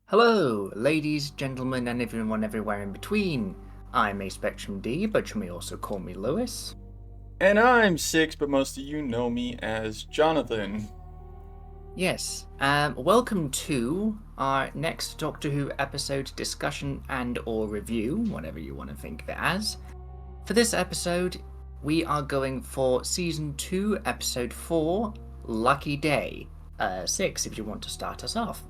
Hello, ladies, gentlemen, and everyone everywhere in between. I'm a Spectrum D, but you may also call me Lewis. And I'm Six, but most of you know me as Jonathan. Yes, welcome to our next Doctor Who episode discussion and or review, whatever you want to think of it as. For this episode, we are going for Season 2, Episode 4, Lucky Day. Six, if you want to start us off.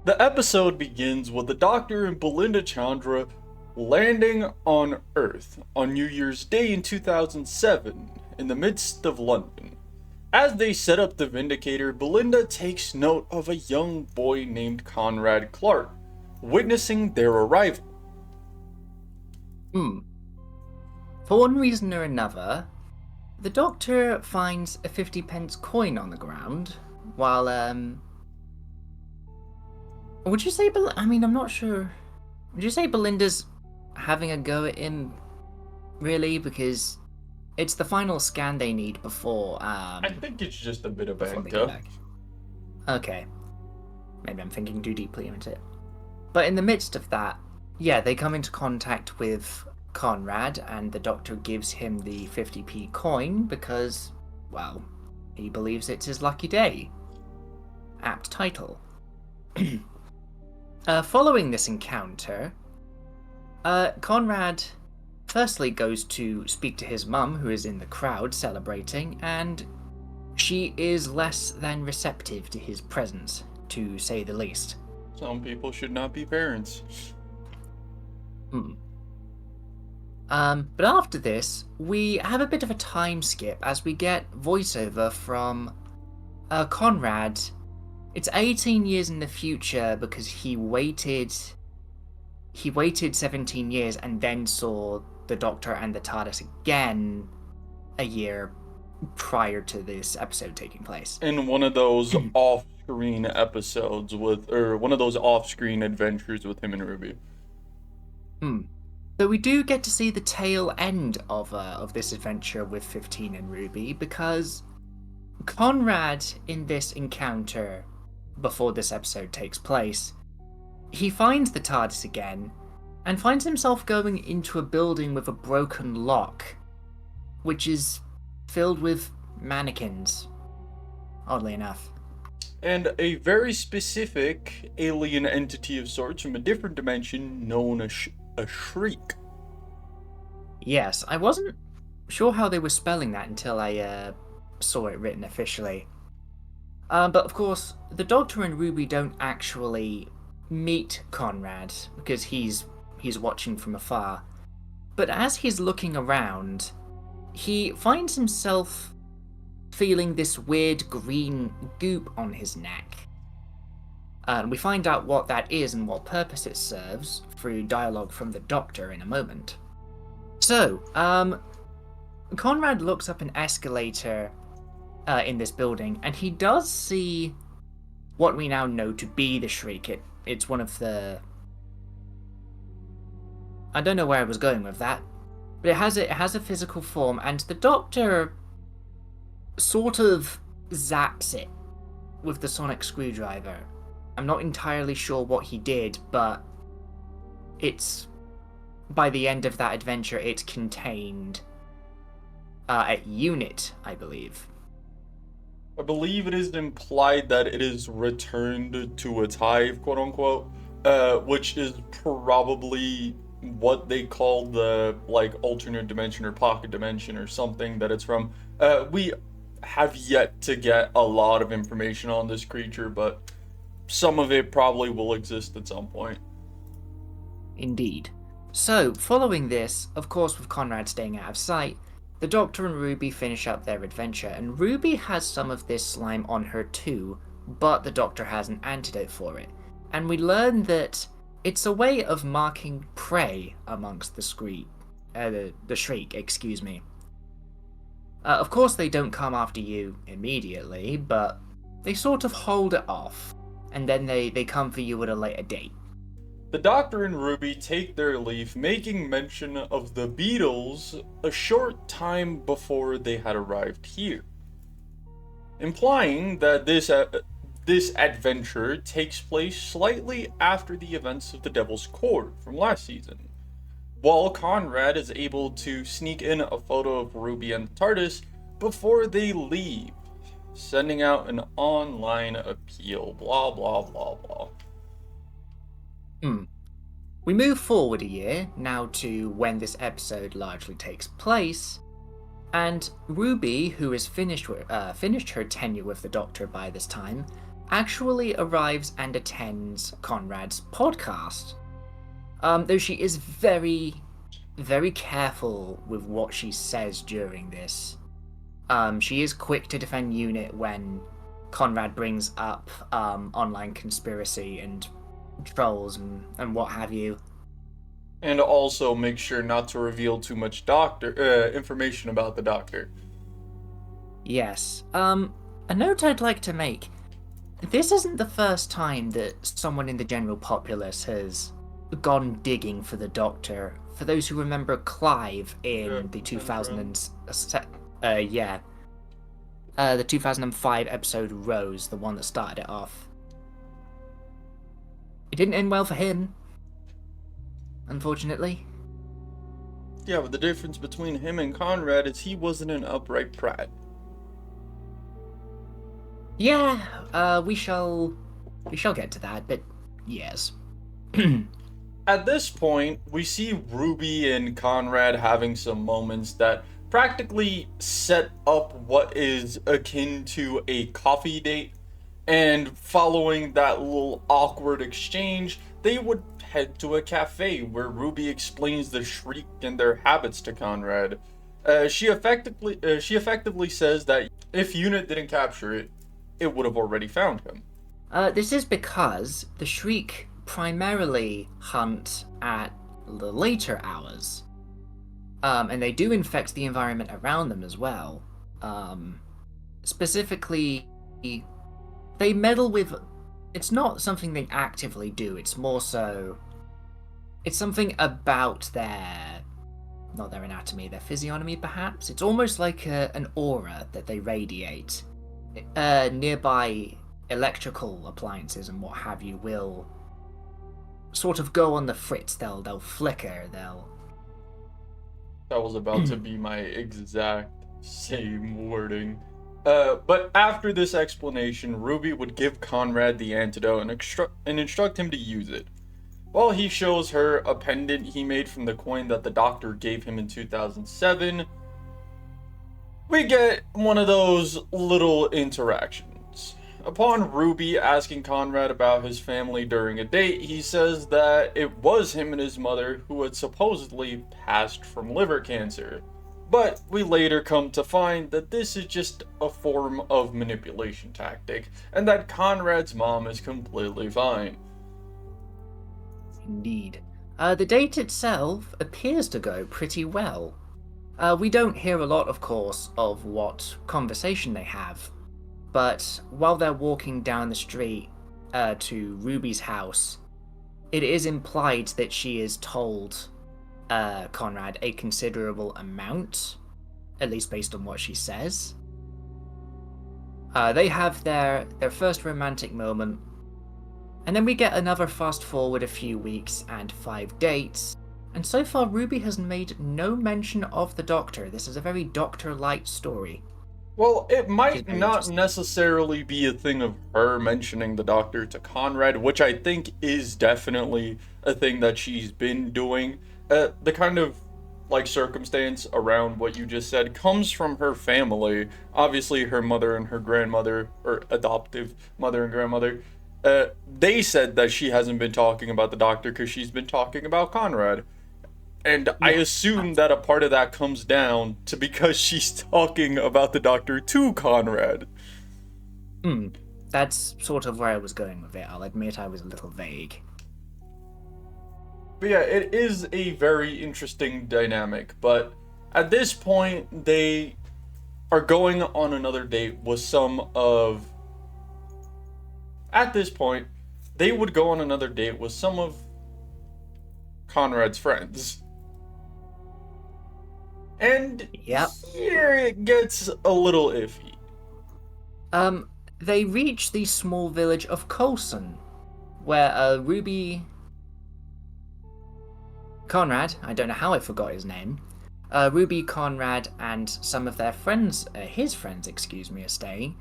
The episode begins with the Doctor and Belinda Chandra landing on Earth on New Year's Day in 2007 in the midst of London. As they set up the Vindicator, Belinda takes note of a young boy named Conrad Clark, witnessing their arrival. For one reason or another, the Doctor finds a 50p coin on the ground, while, would you say, I'm not sure. Would you say Belinda's having a go at him, really? Because it's the final scan they need before, I think it's just a bit of before they banter. get back. Okay. Maybe I'm thinking too deeply into it. But in the midst of that, yeah, they come into contact with Conrad, and the Doctor gives him the 50p coin because, well, he believes it's his lucky day. Apt title. Following this encounter, Conrad firstly goes to speak to his mum, who is in the crowd celebrating, and she is less than receptive to his presence, to say the least. Some people should not be parents. But after this, we have a bit of a time skip as we get voiceover from Conrad. It's 18 years in the future because he waited 17 years and then saw the Doctor and the TARDIS again a year prior to this episode taking place. In one of those off-screen episodes or one of those off-screen adventures with him and Ruby. So we do get to see the tail end of this adventure with 15 and Ruby, because Conrad, in this encounter before this episode takes place, he finds the TARDIS again and finds himself going into a building with a broken lock, which is filled with mannequins, oddly enough. And a very specific alien entity of sorts from a different dimension known as a shriek. Yes, I wasn't sure how they were spelling that until I saw it written officially. But of course, the Doctor and Ruby don't actually meet Conrad because he's watching from afar. But as he's looking around, he finds himself feeling this weird green goop on his neck. We find out what that is and what purpose it serves through dialogue from the Doctor in a moment. So, Conrad looks up an escalator in this building, and he does see what we now know to be the Shriek. It's one of the... I don't know where I was going with that, but it has a physical form, and the Doctor sort of zaps it with the sonic screwdriver. I'm not entirely sure what he did, but it's... by the end of that adventure, it's contained at Unit, I believe. I believe it is implied that it is returned to its hive, quote unquote, which is probably what they call the alternate dimension or pocket dimension or something that it's from. We have yet to get a lot of information on this creature, but some of it probably will exist at some point. Indeed. So, following this, of course with Conrad staying out of sight, the Doctor and Ruby finish up their adventure, and Ruby has some of this slime on her too, but the Doctor has an antidote for it. And we learn that it's a way of marking prey amongst the Shriek, excuse me. Of course they don't come after you immediately, but they sort of hold it off, and then they come for you at a later date. The Doctor and Ruby take their leave, making mention of the Beatles a short time before they had arrived here. implying that this adventure takes place slightly after the events of the Devil's Court from last season. While Conrad is able to sneak in a photo of Ruby and the TARDIS before they leave, sending out an online appeal. Blah blah blah blah. Hmm. We move forward a year, now to when this episode largely takes place, and Ruby, who has finished her tenure with the Doctor by this time, actually arrives and attends Conrad's podcast. Though she is very, very careful with what she says during this. She is quick to defend Unit when Conrad brings up online conspiracy and trolls and what have you. And also make sure not to reveal too much doctor information about the Doctor. Yes. A note I'd like to make. This isn't the first time that someone in the general populace has gone digging for the Doctor. For those who remember Clive in the 2005 episode Rose, the one that started it off. It didn't end well for him, unfortunately. Yeah, but the difference between him and Conrad is he wasn't an upright prat. Yeah, we shall get to that, but yes. At this point, we see Ruby and Conrad having some moments that practically set up what is akin to a coffee date. And following that little awkward exchange, they would head to a cafe where Ruby explains the Shriek and their habits to Conrad. She effectively says that if Unit didn't capture it, it would have already found him. This is because the Shriek primarily hunt at the later hours. And they do infect the environment around them as well. Specifically, they meddle with... It's not something they actively do, it's more so... It's something about their... Not their anatomy, their physiognomy perhaps? It's almost like an aura that they radiate. Nearby electrical appliances and what have you will sort of go on the fritz, they'll flicker, they'll... That was about to be my exact same wording. But after this explanation, Ruby would give Conrad the antidote and instruct him to use it. While he shows her a pendant he made from the coin that the Doctor gave him in 2007, we get one of those little interactions. Upon Ruby asking Conrad about his family during a date, he says that it was him and his mother who had supposedly passed from liver cancer. But we later come to find that this is just a form of manipulation tactic, and that Conrad's mom is completely fine. Indeed. The date itself appears to go pretty well. We don't hear a lot, of course, of what conversation they have, but while they're walking down the street to Ruby's house, it is implied that she is told Conrad a considerable amount, at least based on what she says. They have their first romantic moment, and then we get another fast forward a few weeks and 5 dates, and so far Ruby has made no mention of the Doctor. This is a very Doctor-light story. Well, it might not necessarily be a thing of her mentioning the Doctor to Conrad, which I think is definitely a thing that she's been doing. The kind of circumstance around what you just said comes from her family. Obviously, her mother and her grandmother, or adoptive mother and grandmother, they said that she hasn't been talking about the Doctor because she's been talking about Conrad. And I assume that a part of that comes down to because she's talking about the Doctor to Conrad. That's sort of where I was going with it. I'll admit I was a little vague. But yeah, it is a very interesting dynamic. But at this point, they are going on another date with some of... At this point, they would go on another date with some of Conrad's friends. And Yep. here it gets a little iffy. Um, they reach the small village of Colson, where Ruby Conrad, I don't know how I forgot his name, Ruby Conrad and some of their friends, his friends, excuse me, are staying.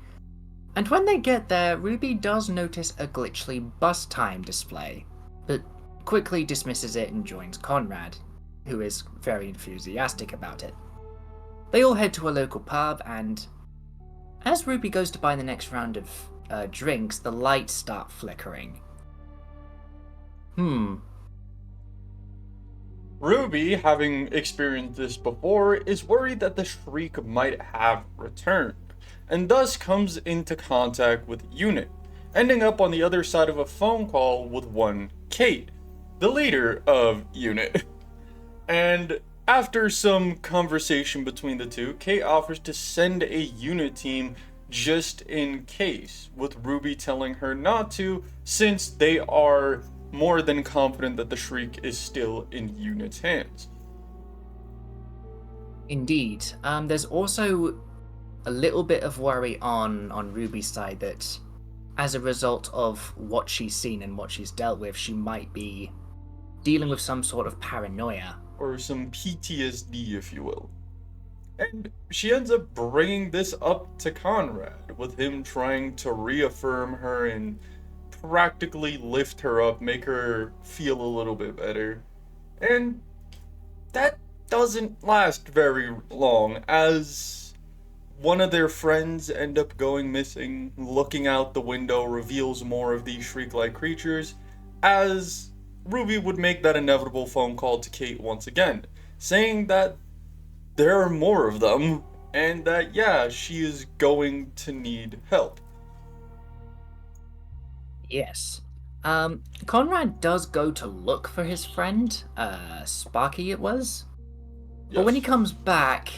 And when they get there, Ruby does notice a glitchly bus time display, but quickly dismisses it and joins Conrad, who is very enthusiastic about it. They all head to a local pub, and as Ruby goes to buy the next round of drinks, the lights start flickering. Ruby, having experienced this before, is worried that the Shriek might have returned, and thus comes into contact with Unit, ending up on the other side of a phone call with one Kate, the leader of Unit. And after some conversation between the two, Kate offers to send a Unit team just in case, with Ruby telling her not to, since they are more than confident that the Shriek is still in Unit's hands. Indeed. There's also a little bit of worry on Ruby's side that as a result of what she's seen and what she's dealt with, she might be dealing with some sort of paranoia. Or some PTSD, if you will. And she ends up bringing this up to Conrad, with him trying to reaffirm her and practically lift her up, make her feel a little bit better. And that doesn't last very long, as one of their friends end up going missing. Looking out the window reveals more of these shriek-like creatures, as Ruby would make that inevitable phone call to Kate once again, saying that there are more of them, and that, yeah, she is going to need help. Yes. Conrad does go to look for his friend, Sparky it was. But when he Yes. comes back,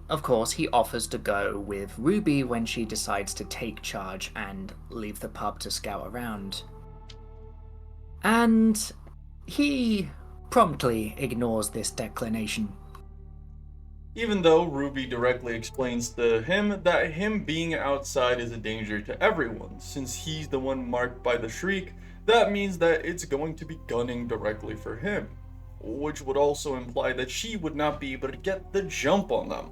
of course, he offers to go with Ruby when she decides to take charge and leave the pub to scout around. And he promptly ignores this declination. Even though Ruby directly explains to him that him being outside is a danger to everyone, since he's the one marked by the Shriek, that means that it's going to be gunning directly for him, which would also imply that she would not be able to get the jump on them.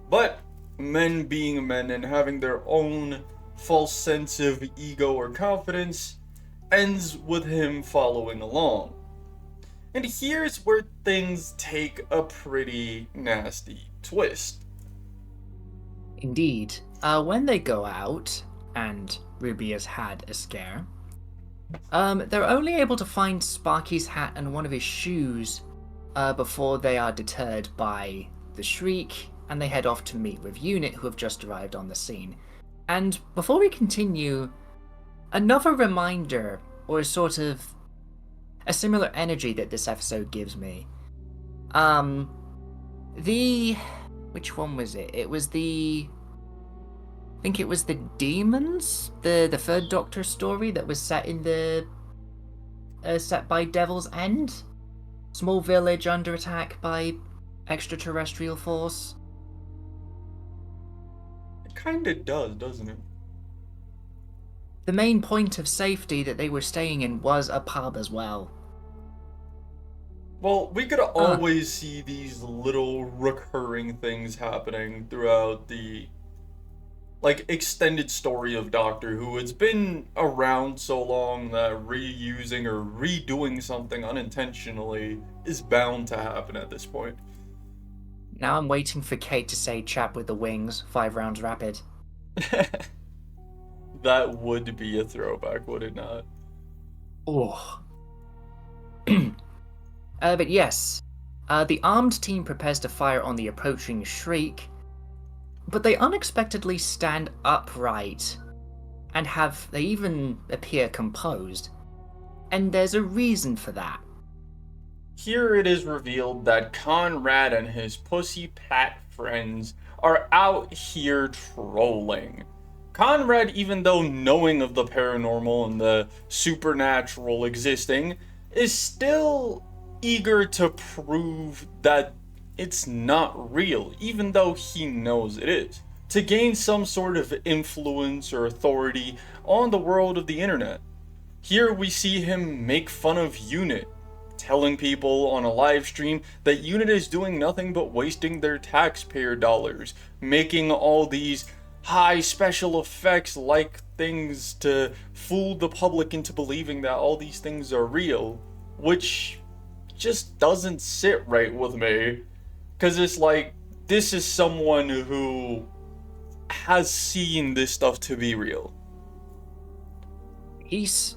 But men being men and having their own false sense of ego or confidence ends with him following along. And here's where things take a pretty nasty twist. Indeed, when they go out, and Ruby has had a scare, they're only able to find Sparky's hat and one of his shoes before they are deterred by the Shriek, and they head off to meet with Unit, who have just arrived on the scene. And before we continue, another reminder, or sort of a similar energy that this episode gives me. Which one was it? It was I think it was the Demons, the third Doctor story that was set in set by Devil's End, small village under attack by extraterrestrial force. It kinda does, doesn't it? The main point of safety that they were staying in was a pub as well. Well, we could always see these little recurring things happening throughout the extended story of Doctor Who. It's been around so long that reusing or redoing something unintentionally is bound to happen at this point. Now I'm waiting for Kate to say "Chap with the wings, 5 rounds rapid." That would be a throwback, would it not? Oh. But yes, the armed team prepares to fire on the approaching Shriek, but they unexpectedly stand upright, and they even appear composed. And there's a reason for that. Here it is revealed that Conrad and his pussy pat friends are out here trolling. Conrad, even though knowing of the paranormal and the supernatural existing, is still eager to prove that it's not real, even though he knows it is. to gain some sort of influence or authority on the world of the internet. Here we see him make fun of Unit, telling people on a live stream that Unit is doing nothing but wasting their taxpayer dollars, making all these high special effects like things to fool the public into believing that all these things are real, which just doesn't sit right with me. Because it's like, this is someone who has seen this stuff to be real. He's.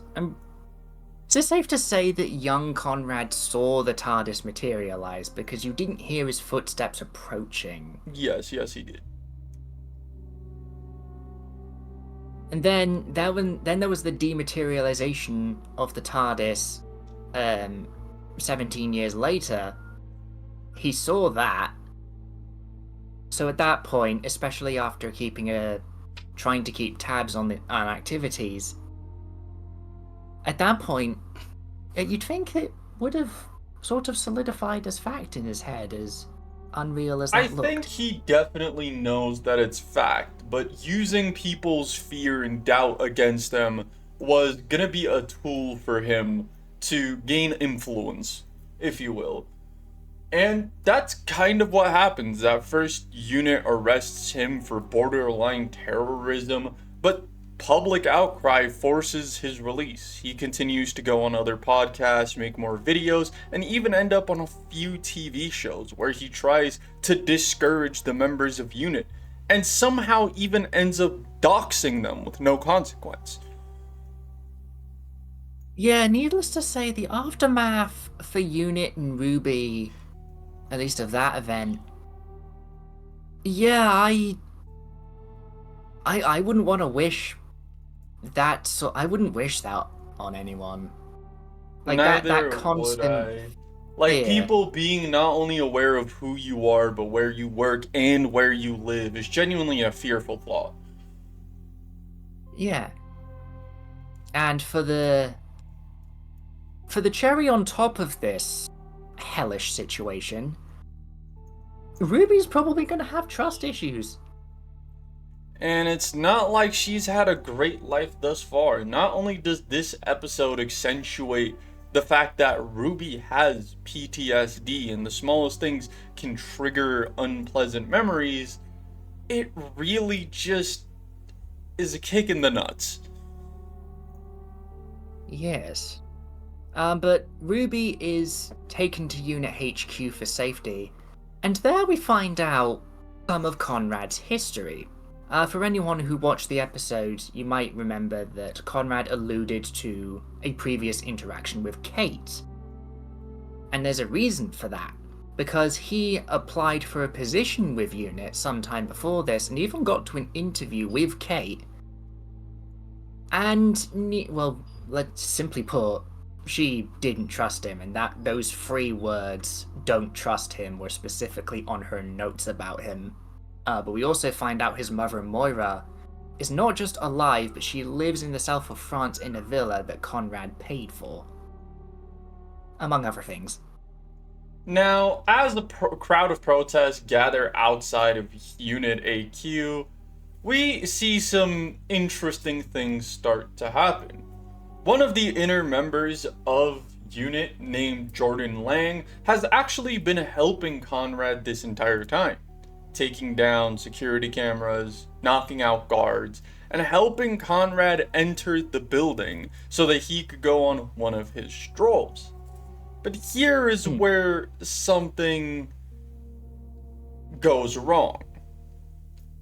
Is it safe to say that young Conrad saw the TARDIS materialize because you didn't hear his footsteps approaching? Yes, he did. And then there was the dematerialization of the TARDIS 17 years later. He saw that. So at that point, especially after trying to keep tabs on activities, at that point, you'd think it would have sort of solidified as fact in his head, as unreal as that looked. I think he definitely knows that it's fact, but using people's fear and doubt against them was gonna be a tool for him to gain influence, if you will. And that's kind of what happens. That first Unit arrests him for borderline terrorism, but public outcry forces his release. He continues to go on other podcasts, make more videos, and even end up on a few TV shows where he tries to discourage the members of Unit, and somehow even ends up doxing them with no consequence. Yeah, needless to say, the aftermath for Unit and Ruby, at least of that event, yeah, I wouldn't want to wish that. So I wouldn't wish that on anyone. Like Neither that constant. would I. Like, people being not only aware of who you are, but where you work and where you live is genuinely a fearful thought. Yeah. And for the cherry on top of this hellish situation, Ruby's probably going to have trust issues. And it's not like she's had a great life thus far. Not only does this episode accentuate the fact that Ruby has PTSD and the smallest things can trigger unpleasant memories, it really just is a kick in the nuts. Yes. But Ruby is taken to Unit HQ for safety, and there we find out some of Conrad's history. For anyone who watched the episode, you might remember that Conrad alluded to a previous interaction with Kate. And there's a reason for that, because he applied for a position with Unit sometime before this, and even got to an interview with Kate. And, well, let's simply put, she didn't trust him, and those 3 words, "don't trust him," were specifically on her notes about him. But we also find out his mother, Moira, is not just alive, but she lives in the south of France in a villa that Conrad paid for. Among other things. Now, as the crowd of protests gather outside of Unit AQ, we see some interesting things start to happen. One of the inner members of Unit, named Jordan Lang, has actually been helping Conrad this entire time, taking down security cameras, knocking out guards, and helping Conrad enter the building so that he could go on one of his strolls. But here is where something goes wrong.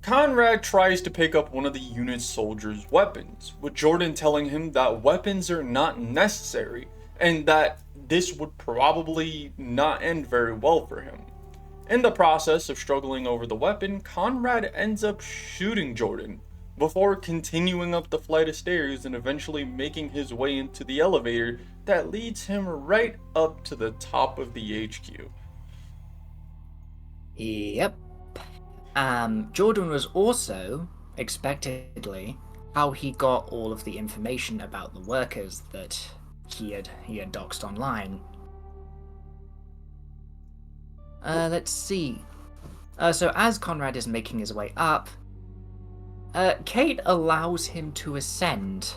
Conrad tries to pick up one of the Unit soldiers' weapons, with Jordan telling him that weapons are not necessary and that this would probably not end very well for him. In the process of struggling over the weapon, Conrad ends up shooting Jordan before continuing up the flight of stairs and eventually making his way into the elevator that leads him right up to the top of the HQ. Yep. Jordan was also, expectedly, how he got all of the information about the workers that he had doxed online. Let's see. So as Conrad is making his way up, Kate allows him to ascend,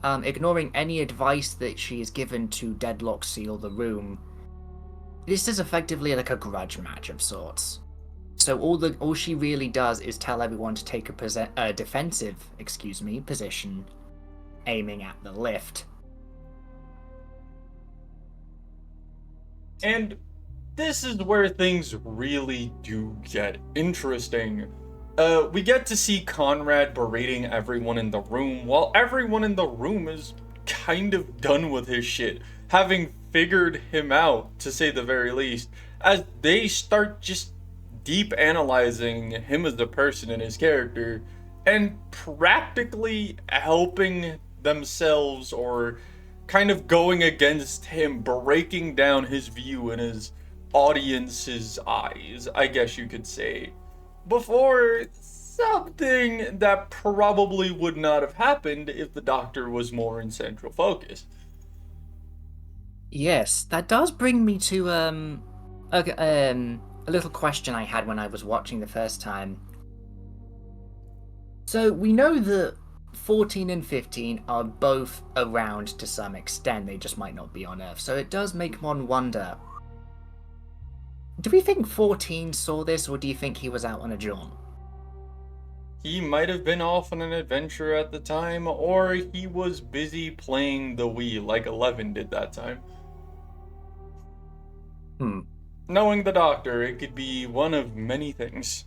ignoring any advice that she is given to deadlock seal the room. This is effectively like a grudge match of sorts. So all she really does is tell everyone to take a defensive, position, aiming at the lift. And this is where things really do get interesting. We get to see Conrad berating everyone in the room, while everyone in the room is kind of done with his shit, having figured him out, to say the very least, as they start just deep analyzing him as a person and his character, and practically helping themselves or kind of going against him, breaking down his view in his audience's eyes, I guess you could say, before something that probably would not have happened if the Doctor was more in central focus. Yes, that does bring me to a little question I had when I was watching the first time. So we know that 14 and 15 are both around to some extent, they just might not be on Earth. So it does make one wonder, do we think 14 saw this, or do you think he was out on a jaunt? He might have been off on an adventure at the time, or he was busy playing the Wii like 11 did that time. Knowing the Doctor, it could be one of many things.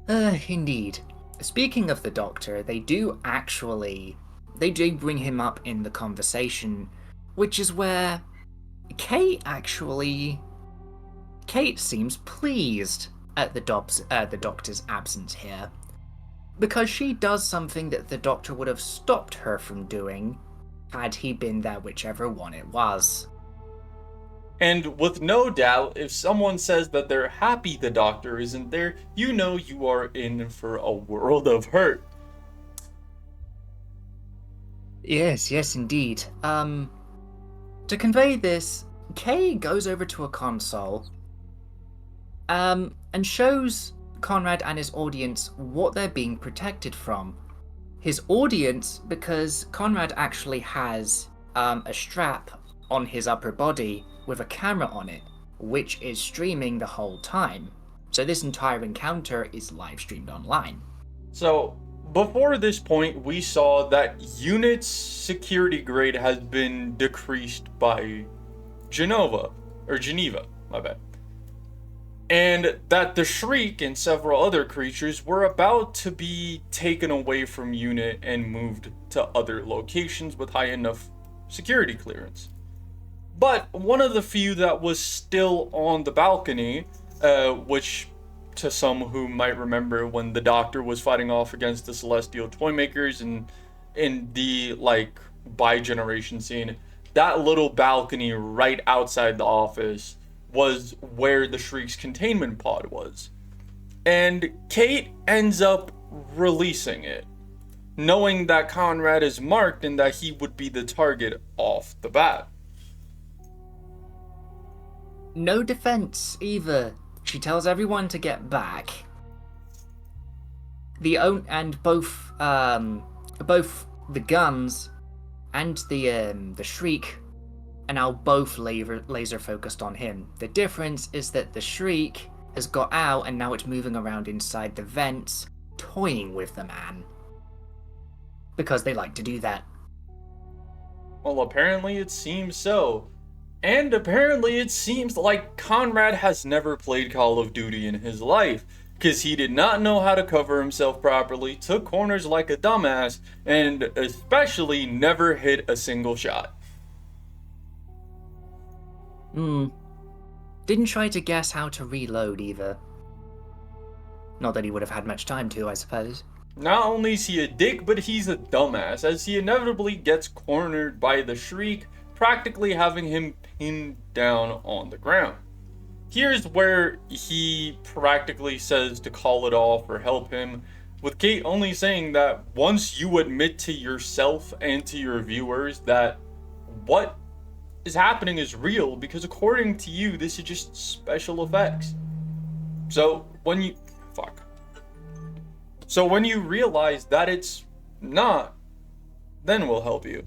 Indeed. Speaking of the Doctor, they do bring him up in the conversation, which is where Kate seems pleased at the Doctor's absence here, because she does something that the Doctor would have stopped her from doing had he been there, whichever one it was. And with no doubt, if someone says that they're happy the Doctor isn't there, you know you are in for a world of hurt. Yes, indeed. To convey this, Kay goes over to a console, and shows Conrad and his audience what they're being protected from. His audience, because Conrad actually has a strap on his upper body with a camera on it, which is streaming the whole time. So this entire encounter is live streamed online. So, before this point, we saw that Unit's security grade has been decreased by Geneva, my bad. And that the Shriek and several other creatures were about to be taken away from Unit and moved to other locations with high enough security clearance. But one of the few that was still on the balcony, which to some who might remember when the Doctor was fighting off against the Celestial Toymakers and in the like bi-generation scene, that little balcony right outside the office was where the Shriek's containment pod was. And Kate ends up releasing it, knowing that Conrad is marked and that he would be the target off the bat. No defense either. She tells everyone to get back. Both the guns and the Shriek are now both laser focused on him. The difference is that the Shriek has got out and now it's moving around inside the vents, toying with the man. Because they like to do that. Well, apparently it seems so. And apparently it seems like Conrad has never played Call of Duty in his life, because he did not know how to cover himself properly, took corners like a dumbass, and especially never hit a single shot. Didn't try to guess how to reload either. Not that he would have had much time to, I suppose. Not only is he a dick, but he's a dumbass, as he inevitably gets cornered by the Shriek, practically having him pinned down on the ground. Here's where he practically says to call it off or help him, with Kate only saying that once you admit to yourself and to your viewers that what is happening is real, because according to you, this is just special effects. So when you... Fuck. So when you realize that it's not, then we'll help you.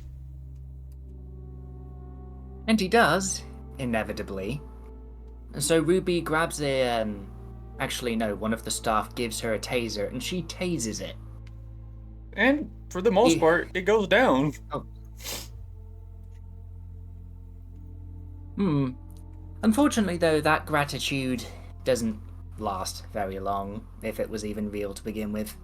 And he does, inevitably. And so Ruby grabs actually, no, one of the staff gives her a taser, and she tases it. And for the most He, part, it goes down. oh, hmm. Unfortunately, though, that gratitude doesn't last very long, if it was even real to begin with.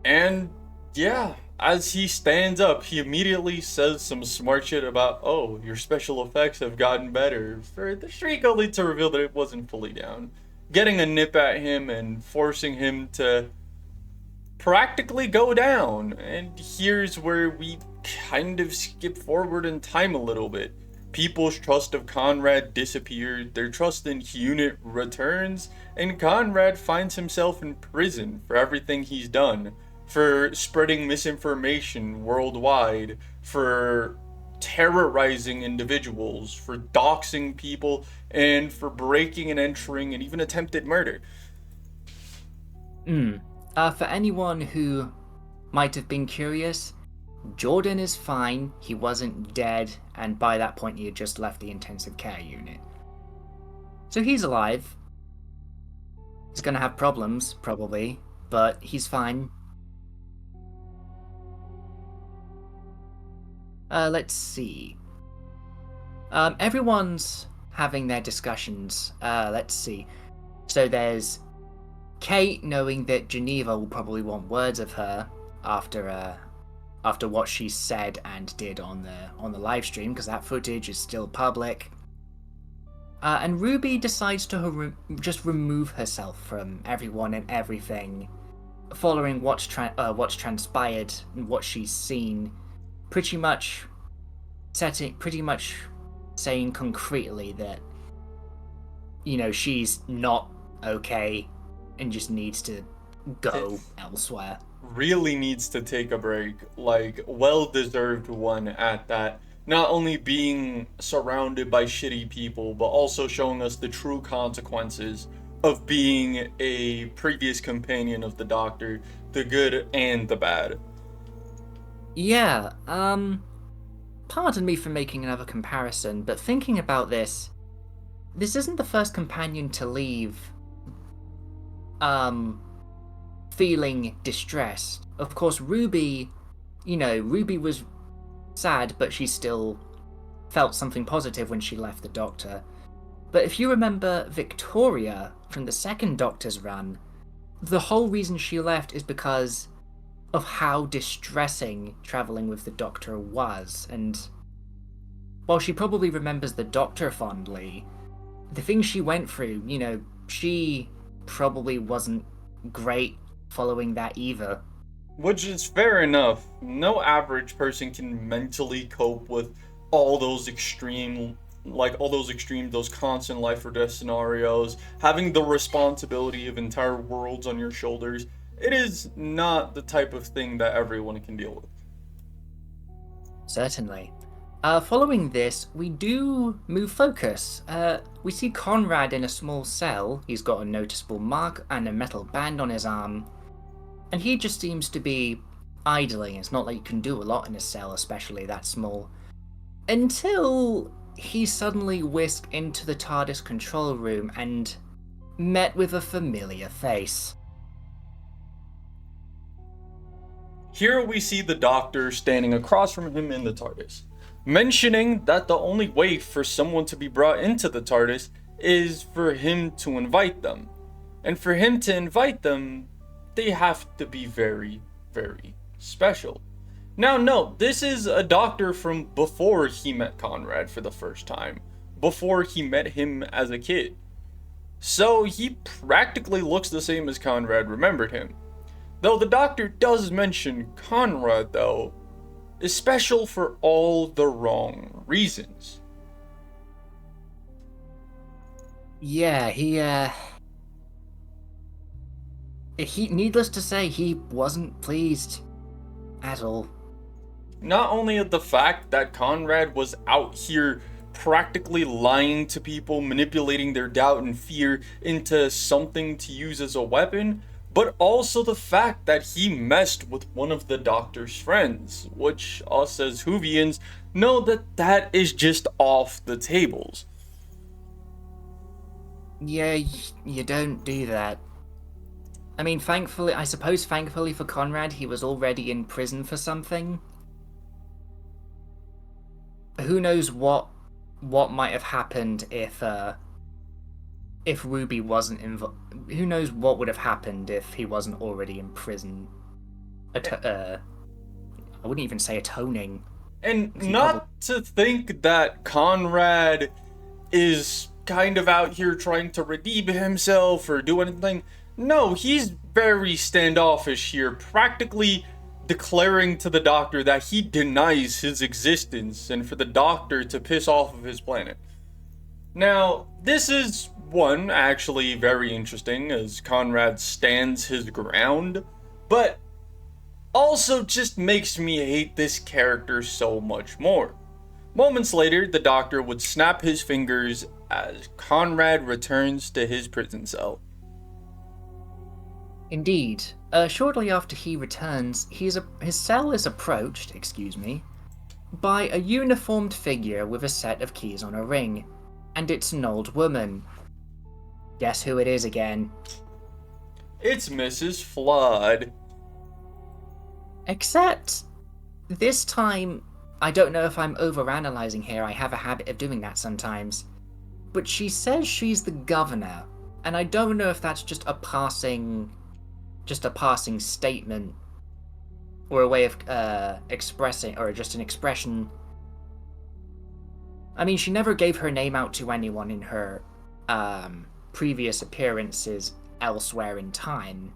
And yeah, as he stands up, he immediately says some smart shit about, oh, your special effects have gotten better, for the streak only to reveal that it wasn't fully down. Getting a nip at him and forcing him to practically go down. And here's where we kind of skip forward in time a little bit. People's trust of Conrad disappeared, their trust in Unit returns, and Conrad finds himself in prison for everything he's done. For spreading misinformation worldwide, for terrorizing individuals, for doxing people, and for breaking and entering and even attempted murder. For anyone who might have been curious, Jordan is fine, he wasn't dead, and by that point he had just left the intensive care unit. So he's alive. He's gonna have problems, probably, but he's fine. Let's see. Everyone's having their discussions. Let's see. So there's Kate knowing that Geneva will probably want words of her after what she said and did on the live stream, because that footage is still public. And Ruby decides to just remove herself from everyone and everything, following what's transpired and what she's seen. Pretty much saying concretely that, she's not okay and just needs to go elsewhere. Really needs to take a break, like well deserved one at that. Not only being surrounded by shitty people, but also showing us the true consequences of being a previous companion of the Doctor, the good and the bad. Yeah, pardon me for making another comparison, but thinking about this isn't the first companion to leave, feeling distressed. Of course, Ruby was sad, but she still felt something positive when she left the Doctor. But if you remember Victoria from the second Doctor's run, the whole reason she left is because of how distressing traveling with the Doctor was. And while she probably remembers the Doctor fondly, the things she went through, she probably wasn't great following that either. Which is fair enough. No average person can mentally cope with all those extreme, those constant life or death scenarios, having the responsibility of entire worlds on your shoulders. It is not the type of thing that everyone can deal with. Certainly. Following this, we do move focus. We see Conrad in a small cell. He's got a noticeable mark and a metal band on his arm. And he just seems to be idling. It's not like you can do a lot in a cell, especially that small. Until he's suddenly whisked into the TARDIS control room and met with a familiar face. Here we see the Doctor standing across from him in the TARDIS, mentioning that the only way for someone to be brought into the TARDIS is for him to invite them. And for him to invite them, they have to be very, very special. Now, note, this is a Doctor from before he met Conrad for the first time, before he met him as a kid. So he practically looks the same as Conrad remembered him. Though the Doctor does mention Conrad, though, is special for all the wrong reasons. Yeah, needless to say, he wasn't pleased at all. Not only at the fact that Conrad was out here practically lying to people, manipulating their doubt and fear into something to use as a weapon, but also the fact that he messed with one of the Doctor's friends, which us as Whovians know that that is just off the tables. Yeah, you don't do that. I mean, I suppose thankfully for Conrad, he was already in prison for something. Who knows what might have happened if Ruby wasn't involved. Who knows what would have happened if he wasn't already in prison. I wouldn't even say atoning. And not to think that Conrad is kind of out here trying to redeem himself or do anything. No, he's very standoffish here, practically declaring to the Doctor that he denies his existence and for the Doctor to piss off of his planet. Now, this is one actually very interesting as Conrad stands his ground, but also just makes me hate this character so much more. Moments later, the Doctor would snap his fingers as Conrad returns to his prison cell. Indeed. Shortly after he returns, his cell is approached, by a uniformed figure with a set of keys on a ring, and it's an old woman. Guess who it is again? It's Mrs. Flood. Except, this time, I don't know if I'm overanalyzing here, I have a habit of doing that sometimes, but she says she's the governor, and I don't know if that's just a passing statement, or a way of expressing, or just an expression. I mean, she never gave her name out to anyone in her previous appearances elsewhere in time.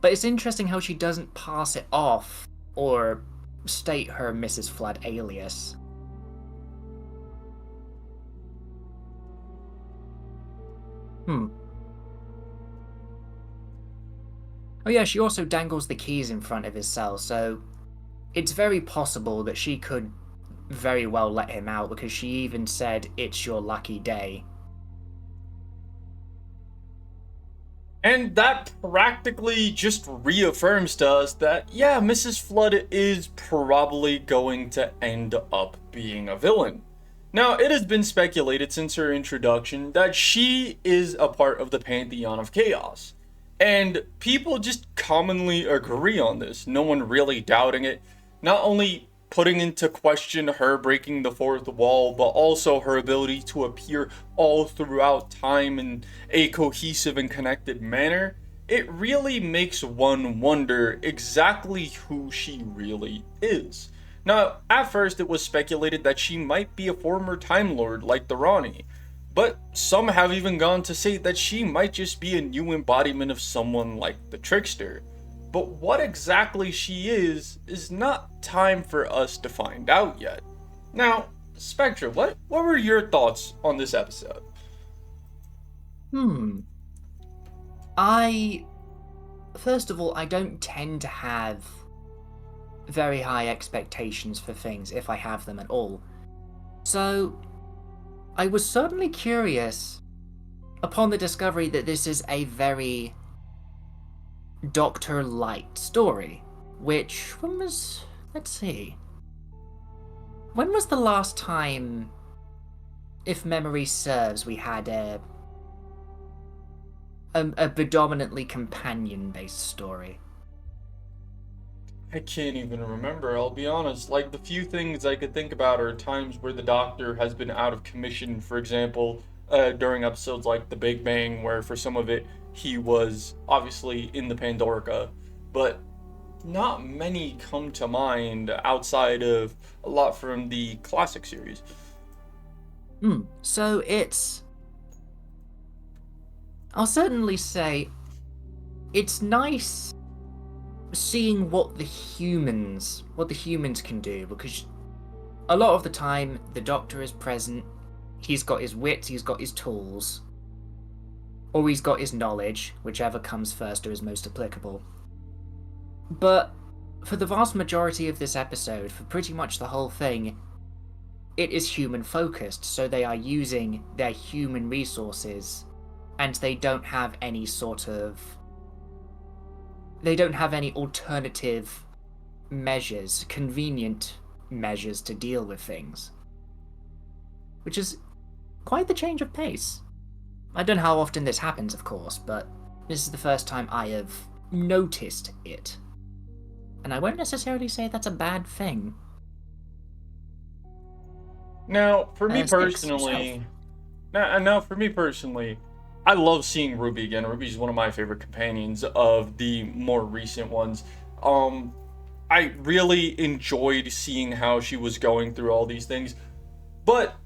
But it's interesting how she doesn't pass it off or state her Mrs. Flood alias. Oh yeah, she also dangles the keys in front of his cell, so it's very possible that she could very well let him out, because she even said, "It's your lucky day." And that practically just reaffirms to us that, yeah, Mrs. Flood is probably going to end up being a villain. Now, it has been speculated since her introduction that she is a part of the Pantheon of Chaos. And people just commonly agree on this, no one really doubting it. Not only putting into question her breaking the fourth wall, but also her ability to appear all throughout time in a cohesive and connected manner. It really makes one wonder exactly who she really is. Now, at first it was speculated that she might be a former Time Lord like the Ronnie, but some have even gone to say that she might just be a new embodiment of someone like the Trickster. But what exactly she is not time for us to find out yet. Now, Spectra, what were your thoughts on this episode? First of all, I don't tend to have very high expectations for things, if I have them at all. So, I was certainly curious upon the discovery that this is a very Doctor Light story, which, let's see, when was the last time, if memory serves, we had a predominantly companion-based story? I can't even remember, I'll be honest. Like, the few things I could think about are times where the Doctor has been out of commission, for example, during episodes like The Big Bang, where for some of it, he was obviously in the Pandorica, but not many come to mind outside of a lot from the classic series. So I'll certainly say it's nice seeing what the humans can do, because a lot of the time the Doctor is present, he's got his wits, he's got his tools, or he's got his knowledge, whichever comes first or is most applicable. But for the vast majority of this episode, for pretty much the whole thing, it is human focused, so they are using their human resources, and they don't have any alternative measures, convenient measures to deal with things. Which is quite the change of pace. I don't know how often this happens, of course, but this is the first time I have noticed it. And I won't necessarily say that's a bad thing. Now, for me Six, yourself. personally, now for me personally, I love seeing Ruby again. Ruby's one of my favorite companions of the more recent ones. Um, I really enjoyed seeing how she was going through all these things, but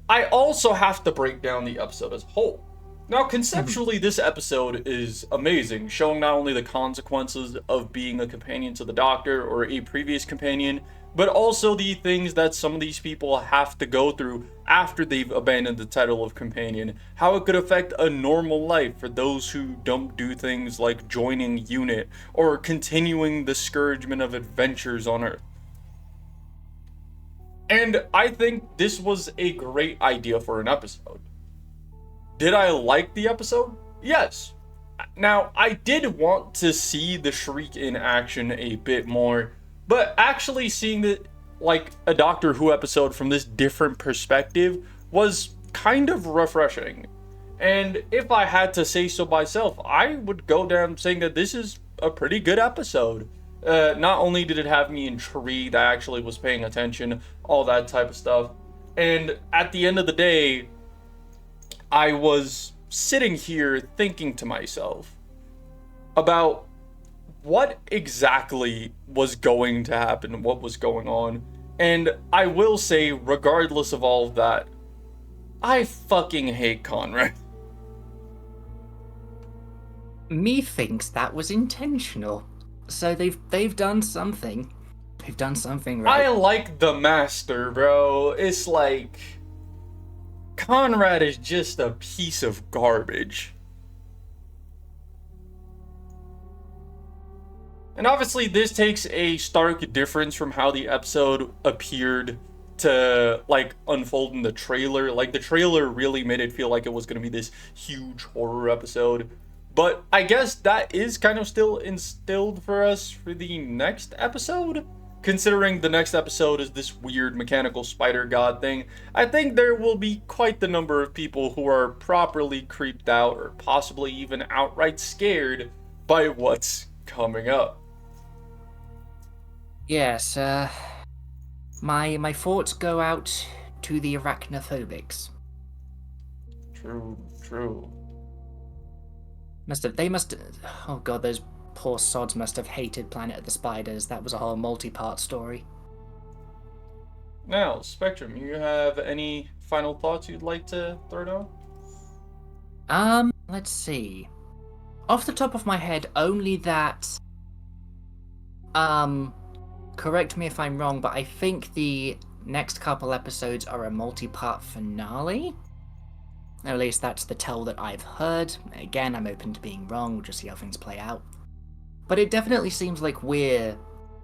I also have to break down the episode as a whole. Now, conceptually, this episode is amazing, showing not only the consequences of being a companion to the Doctor or a previous companion, but also the things that some of these people have to go through after they've abandoned the title of companion, how it could affect a normal life for those who don't do things like joining unit or continuing the scourgement of adventures on Earth. And I think this was a great idea for an episode. Did I like the episode? Yes. Now, I did want to see the Shriek in action a bit more, but actually seeing the like a Doctor Who episode from this different perspective was kind of refreshing. And if I had to say so myself, I would go down saying that this is a pretty good episode. Not only did it have me intrigued, I actually was paying attention, all that type of stuff. And at the end of the day, I was sitting here thinking to myself about what exactly was going to happen, what was going on. And I will say, regardless of all of that, I fucking hate Conrad. Methinks that was intentional. So they've done something. They've done something right. I like the Master, bro. It's like Conrad is just a piece of garbage. And obviously this takes a stark difference from how the episode appeared to like unfold in the trailer. Like the trailer really made it feel like it was going to be this huge horror episode. But I guess that is kind of still instilled for us for the next episode. Considering the next episode is this weird mechanical spider god thing, I think there will be quite the number of people who are properly creeped out or possibly even outright scared by what's coming up. Yes, my thoughts go out to the arachnophobics. True, true. Oh god, those poor sods must have hated Planet of the Spiders. That was a whole multi-part story. Now, Spectrum, you have any final thoughts you'd like to throw down? Let's see. Off the top of my head, only that, correct me if I'm wrong, but I think the next couple episodes are a multi-part finale. Or at least that's the tell that I've heard. Again, I'm open to being wrong, we'll just see how things play out. But it definitely seems like we're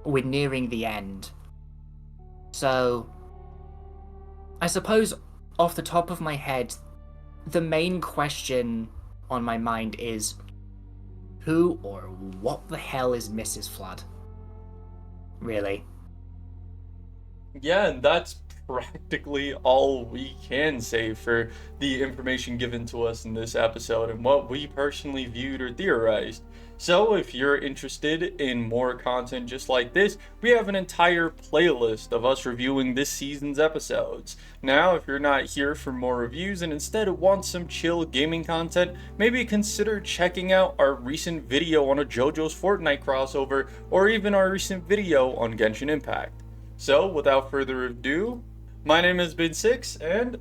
nearing the end. So, I suppose off the top of my head, the main question on my mind is, who or what the hell is Mrs. Flood? Really? Yeah, and that's practically all we can say for the information given to us in this episode and what we personally viewed or theorized. So if you're interested in more content just like this, we have an entire playlist of us reviewing this season's episodes. Now, if you're not here for more reviews and instead want some chill gaming content, maybe consider checking out our recent video on a JoJo's Fortnite crossover or even our recent video on Genshin Impact. So, without further ado, my name has been Six, and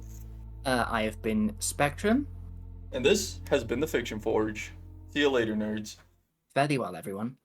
I have been Spectrum. this has been the Fiction Forge. See you later, nerds. Very well, everyone.